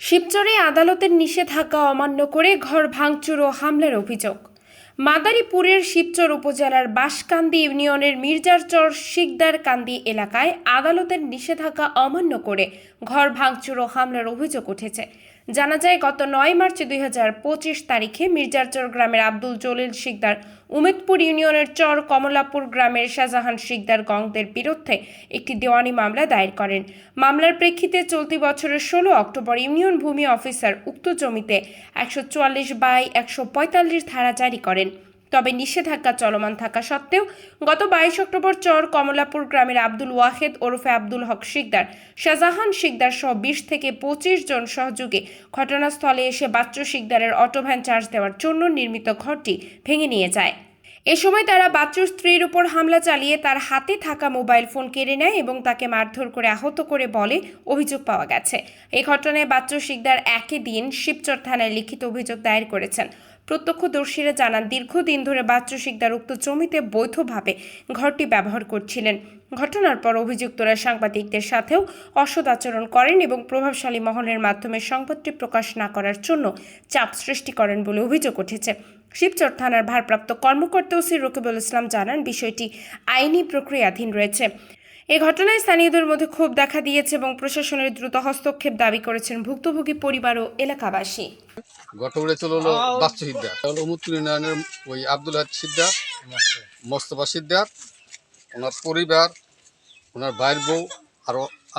শিবচরে আদালতের নিষেধাজ্ঞা অমান্য করে ঘর ভাঙচুর ও হামলার অভিযোগ। মাদারীপুরের শিবচর উপজেলার বাঁশকান্দি ইউনিয়নের মির্জারচর শিকদারকান্দি এলাকায় আদালতের নিষেধাজ্ঞা অমান্য করে ঘর ভাঙচুর ও হামলার অভিযোগ উঠেছে। জানা যায়, গত ৯ মার্চ ২০২৫ তারিখে মির্জারচর গ্রামের আব্দুল জলিল শিকদার, উমেদপুর ইউনিয়নের চর কমলাপুর গ্রামের শাহজাহান শিকদার গংদের বিরুদ্ধে একটি দেওয়ানি মামলা দায়ের করেন। মামলার প্রেক্ষিতে চলতি বছরের ১৬ অক্টোবর ইউনিয়ন ভূমি অফিসার উক্ত জমিতে ১৪৪/১৪৫ ধারা জারি করেন। তবে নিষেধাজ্ঞা চলমান থাকা সত্ত্বেও গত ২২ অক্টোবর চর কমলাপুর গ্রামের আব্দুল ওয়াহেদ ওরফে আব্দুল হক শিকদার, শাহজাহান শিকদার সহ ২০ থেকে ২৫ জন সহযোগে ঘটনাস্থলে এসে বাচ্চু শিকদারের অটোভ্যান চার্জ দেওয়ার জন্য নির্মিত ঘরটি ভেঙে নিয়ে যায়। এ সময় তারা বাচ্চুর স্ত্রীর উপর হামলা চালিয়ে তার হাতে থাকা মোবাইল ফোন কেড়ে নেয় এবং তাকে মারধর করে আহত করে বলে অভিযোগ পাওয়া গেছে। এই ঘটনায় বাচ্চু শিকদার একই দিন শিবচর থানায় লিখিত অভিযোগ দায়ের করেছেন। প্রত্যক্ষদর্শীরা জানান, দীর্ঘদিন ধরে বাচ্চু শিকদার উক্ত জমিতে বৈধভাবে ঘরটি ব্যবহার করছিলেন। ঘটনার পর অভিযুক্তরা সাংবাদিকদের সাথেও অসৎ আচরণ করেন এবং প্রভাবশালী মহলের মাধ্যমে সংবাদটি প্রকাশ না করার জন্য চাপ সৃষ্টি করেন বলে অভিযোগ উঠেছে। শিবচর থানার ভারপ্রাপ্ত কর্মকর্তা ওসি রকিবুল ইসলাম জানান, বিষয়টি আইনি প্রক্রিয়াধীন রয়েছে। এই ঘটনায় স্থানীয়দের মধ্যে ক্ষোভ দেখা দিয়েছে এবং প্রশাসনের দ্রুত হস্তক্ষেপ দাবি করেছেন ভুক্তভোগী পরিবার ও এলাকাবাসী। ঘটনাটা চলো হলো বাচ্চু সিদ্ধার, হলো উমুত্তুর ইউনিয়নের ওই আব্দুল হাদ সিদ্ধার, মোস্তফা সিদ্ধার, ওনার পরিবার, ওনার ভাইয়ের বউ,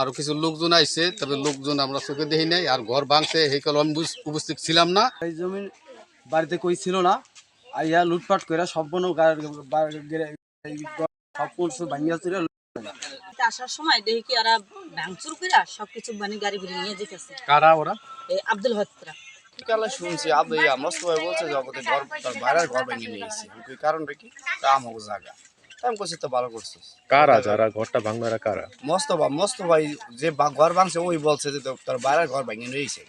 আরো কিছু লোকজন আইছে। তবে লোকজন আমরা চোখে দেখি নাই। আর ঘর ভাঙছে সেই কাল আমি উপস্থিত ছিলাম না। এই জমি বাড়িতে কই ছিল না, আইয়া লুটপাট করে সম্পূর্ণ সব কিছু ভাঙিয়া ছিল। আসার সময় দেখি কি ওরা ভাঙচুর করে সবকিছু মানে গাড়ি ভিড়ে নিয়ে যেতেছে। কারা ওরা? এই আব্দুল হত্রা বিকালে শুনছি মোস্তফাই বলছে যে আমাদের ঘর, তার বাইরের ঘর ভেঙে নিয়েছে। কারণটা কি? আমাকে জায়গা আমি করছি তো ভালো করছিস। কারা যারা ঘরটা ভাঙনারা কারা? মোস্তফাই যে ঘর ভাঙছে ওই বলছে যে তার বাইরের ঘর ভেঙে নিয়েছে।